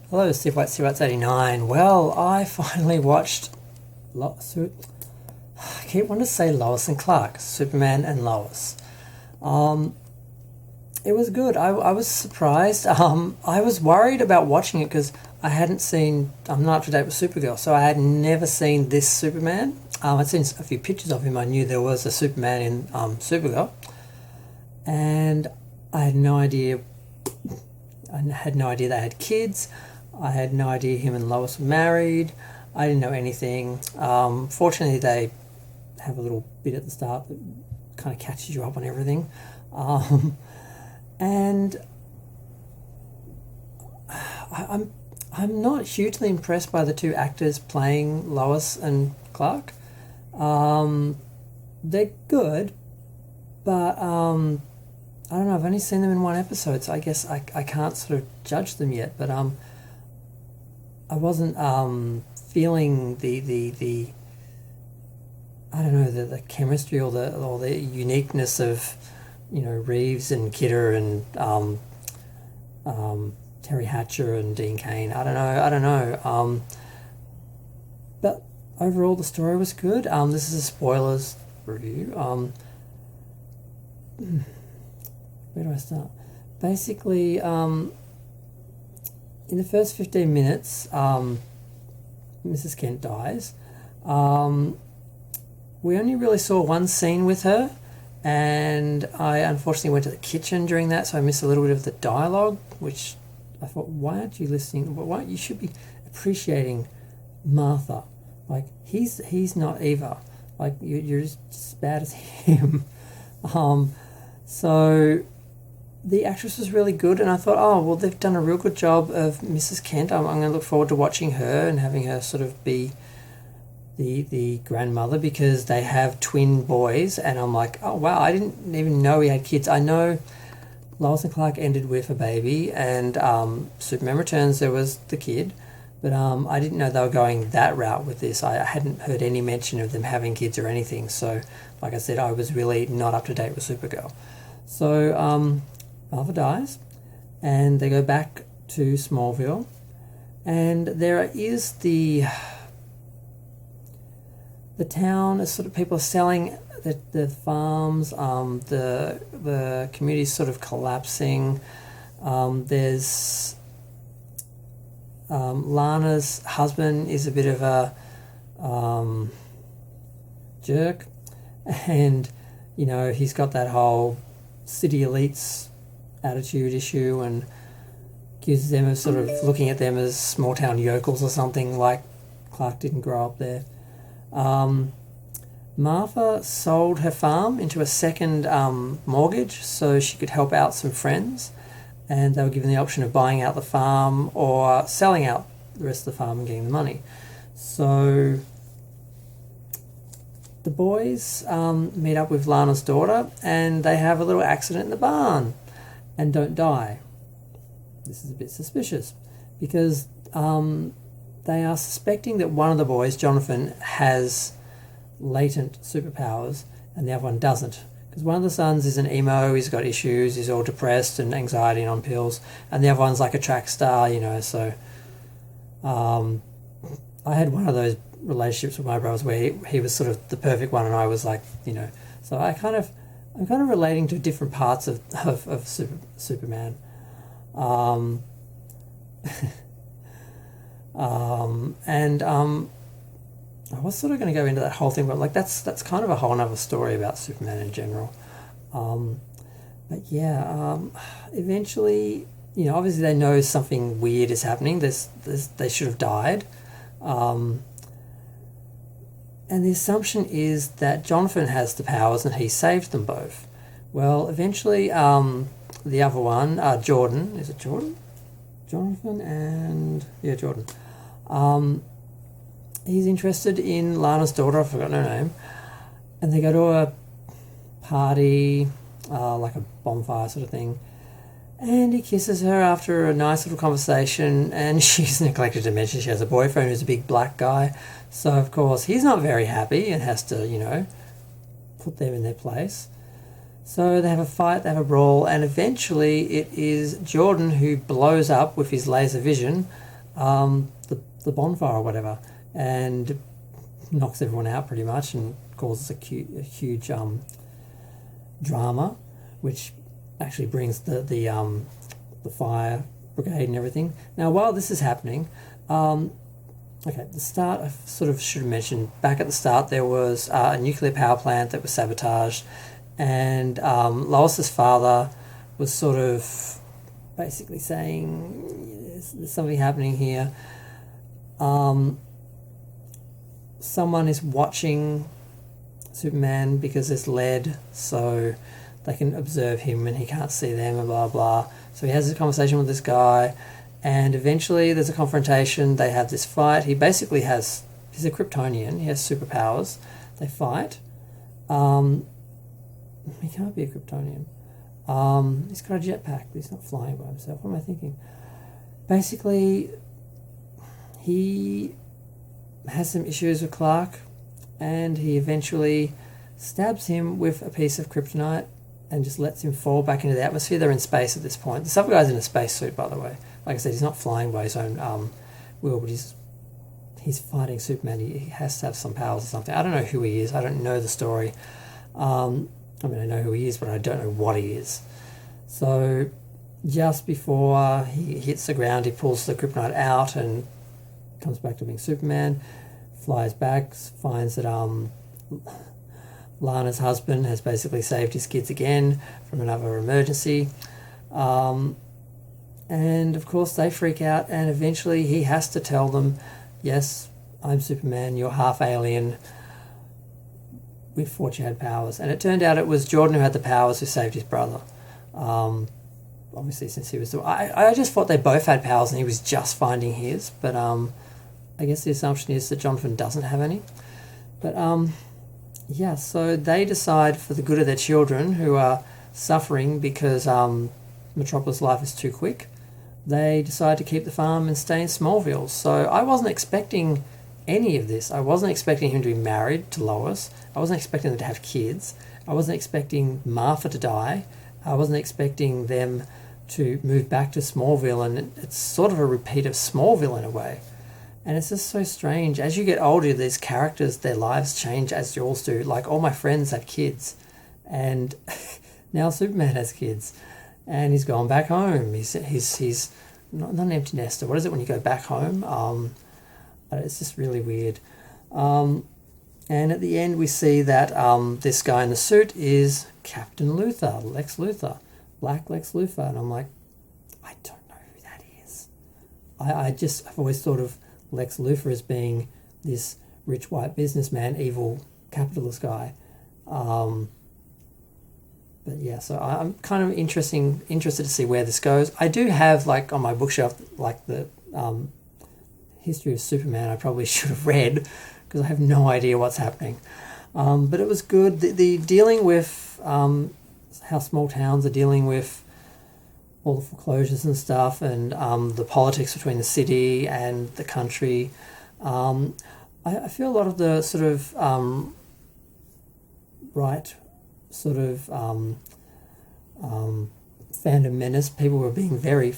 Hello, Steve White's 89. Well, I finally watched. I keep wanting to say Lois and Clark, Superman and Lois. Um, it was good. I was surprised. I was worried about watching it because I hadn't seen. I'm not up to date with Supergirl, so I had never seen this Superman. I'd seen a few pictures of him. I knew there was a Superman in Supergirl, and I had no idea. I had no idea they had kids. I had no idea him and Lois were married. I didn't know anything. Fortunately, they have a little bit at the start that kind of catches you up on everything. Um, and I'm not hugely impressed by the two actors playing Lois and Clark. Um, they're good, but I don't know. I've only seen them in one episode, so I guess I can't sort of judge them yet. But I wasn't feeling the I don't know the chemistry or the uniqueness of Reeves and Kidder and Terry Hatcher and Dean Cain. I don't know. But overall, the story was good. This is a spoilers review. Where do I start? Basically, in the first 15 minutes, Mrs. Kent dies. We only really saw one scene with her, and I unfortunately went to the kitchen during that, so I missed a little bit of the dialogue, which I thought, why aren't you listening? Why you should be appreciating Martha. Like, he's not Eva. Like, you're just as bad as him. So the actress was really good, and I thought, oh, well, they've done a real good job of Mrs. Kent. I'm going to look forward to watching her and having her sort of be the grandmother, because they have twin boys, and I'm like, oh, wow, I didn't even know he had kids. I know Lois and Clark ended with a baby, and Superman Returns, there was the kid, but I didn't know they were going that route with this. I hadn't heard any mention of them having kids or anything, so like I said, I was really not up to date with Supergirl. So Martha dies, and they go back to Smallville, and there is the town is sort of, people are selling the farms, the community's sort of collapsing. There's Lana's husband is a bit of a jerk, and he's got that whole city elites attitude issue, and gives them a sort of looking at them as small town yokels or something, like Clark didn't grow up there. Martha sold her farm into a second mortgage so she could help out some friends, and they were given the option of buying out the farm or selling out the rest of the farm and getting the money. So the boys meet up with Lana's daughter, and they have a little accident in the barn and don't die. This is a bit suspicious, because they are suspecting that one of the boys, Jonathan, has latent superpowers and the other one doesn't. Because one of the sons is an emo, he's got issues, he's all depressed and anxiety and on pills, and the other one's like a track star, so I had one of those relationships with my brothers where he was sort of the perfect one and I was like, so I'm kind of relating to different parts of Superman. And I was sort of going to go into that whole thing, but like that's kind of a whole other story about Superman in general. But yeah, eventually, obviously they know something weird is happening. They should have died. And the assumption is that Jonathan has the powers and he saved them both. Well, eventually, the other one, Jordan, is it Jordan? Jonathan and... yeah, Jordan. He's interested in Lana's daughter, I've forgotten her name, and they go to a party, like a bonfire sort of thing, and he kisses her after a nice little conversation, and she's neglected to mention she has a boyfriend who's a big black guy, so of course he's not very happy and has to, put them in their place. So they have a fight, they have a brawl, and eventually it is Jordan who blows up with his laser vision the bonfire or whatever, and knocks everyone out pretty much and causes a huge drama, which actually brings the fire brigade and everything. Now, while this is happening, at the start, I sort of should have mentioned, back at the start, there was a nuclear power plant that was sabotaged, and Lois's father was sort of basically saying, there's something happening here. Someone is watching Superman because there's lead, so they can observe him and he can't see them and blah blah. So he has this conversation with this guy, and eventually there's a confrontation. They have this fight. He's a Kryptonian. He has superpowers. They fight. He can't be a Kryptonian. He's got a jetpack, but he's not flying by himself. What am I thinking? Basically, he has some issues with Clark, and he eventually stabs him with a piece of kryptonite and just lets him fall back into the atmosphere. They're in space at this point. This other guy's in a spacesuit, by the way. Like I said, he's not flying by his own will, but he's fighting Superman. He has to have some powers or something. I don't know who he is. I don't know the story. I know who he is, but I don't know what he is. So just before he hits the ground, he pulls the kryptonite out and comes back to being Superman, flies back, finds that Lana's husband has basically saved his kids again from another emergency. And of course they freak out, and eventually he has to tell them, yes, I'm Superman, you're half alien, we thought you had powers. And it turned out it was Jordan who had the powers who saved his brother. Obviously, since he was I just thought they both had powers and he was just finding his, but I guess the assumption is that Jonathan doesn't have any. But so they decide, for the good of their children who are suffering because Metropolis life is too quick, they decide to keep the farm and stay in Smallville. So I wasn't expecting any of this. I wasn't expecting him to be married to Lois. I wasn't expecting them to have kids. I wasn't expecting Martha to die. I wasn't expecting them to move back to Smallville, and it's sort of a repeat of Smallville in a way. And it's just so strange. As you get older, these characters, their lives change as yours do. Like, all my friends have kids, and now Superman has kids, and he's gone back home. He's not an empty nester. What is it when you go back home? It's just really weird. And at the end, we see that this guy in the suit is Captain Luthor, Lex Luthor, Black Lex Luthor. And I'm like, I don't know who that is. I've always thought of Lex Luthor as being this rich white businessman, evil capitalist guy. But yeah, so I'm kind of interested to see where this goes. I do have, like, on my bookshelf, like, the history of Superman I probably should have read, because I have no idea what's happening. But it was good. The dealing with how small towns are dealing with all the foreclosures and stuff, and the politics between the city and the country. I feel a lot of the sort of right sort of fandom menace, people were being very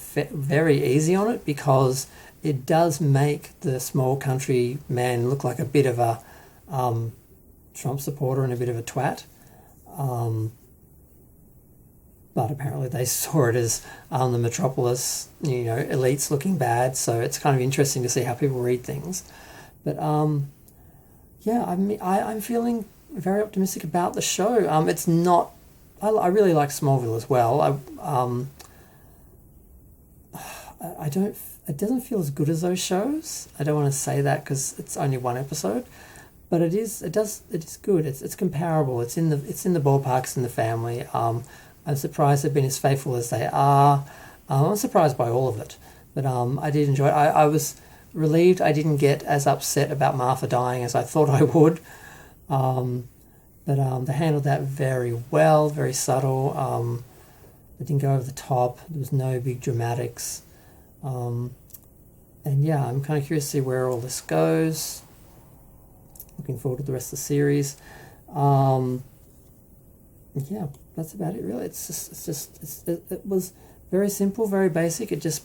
easy on it, because it does make the small country man look like a bit of a Trump supporter and a bit of a twat. But apparently they saw it as the Metropolis, elites looking bad. So it's kind of interesting to see how people read things. But I'm feeling very optimistic about the show. It's not. I really like Smallville as well. I don't. It doesn't feel as good as those shows. I don't want to say that because it's only one episode, but it is. It is good. It's comparable. It's in the ballpark. It's in the family. I'm surprised they've been as faithful as they are. I'm surprised by all of it, but I did enjoy it. I was relieved I didn't get as upset about Martha dying as I thought I would. But they handled that very well, very subtle. They didn't go over the top. There was no big dramatics. And yeah, I'm kind of curious to see where all this goes. Looking forward to the rest of the series. Yeah, that's about it really. It was very simple, very basic. It just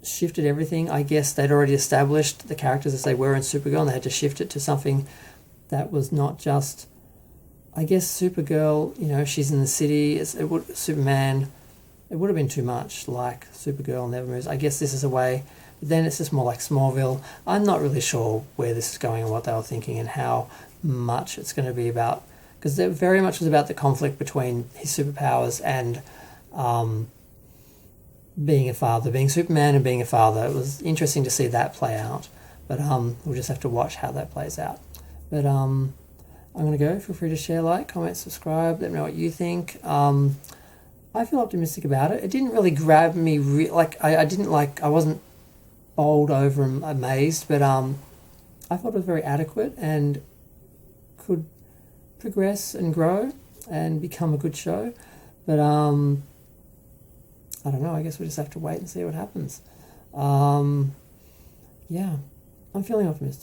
shifted everything. I guess they'd already established the characters as they were in Supergirl, and they had to shift it to something that was not just, I guess, Supergirl, she's in the city, Superman, it would have been too much like Supergirl never moves. I guess this is a way, but then it's just more like Smallville. I'm not really sure where this is going and what they were thinking and how much it's going to be about, because it very much was about the conflict between his superpowers and being a father, being Superman and being a father. It was interesting to see that play out, but we'll just have to watch how that plays out. But I'm going to go. Feel free to share, like, comment, subscribe. Let me know what you think. I feel optimistic about it. It didn't really grab me. I wasn't bowled over and amazed, but I thought it was very adequate and could progress and grow and become a good show. But I don't know. I guess we just have to wait and see what happens. Yeah, I'm feeling optimistic.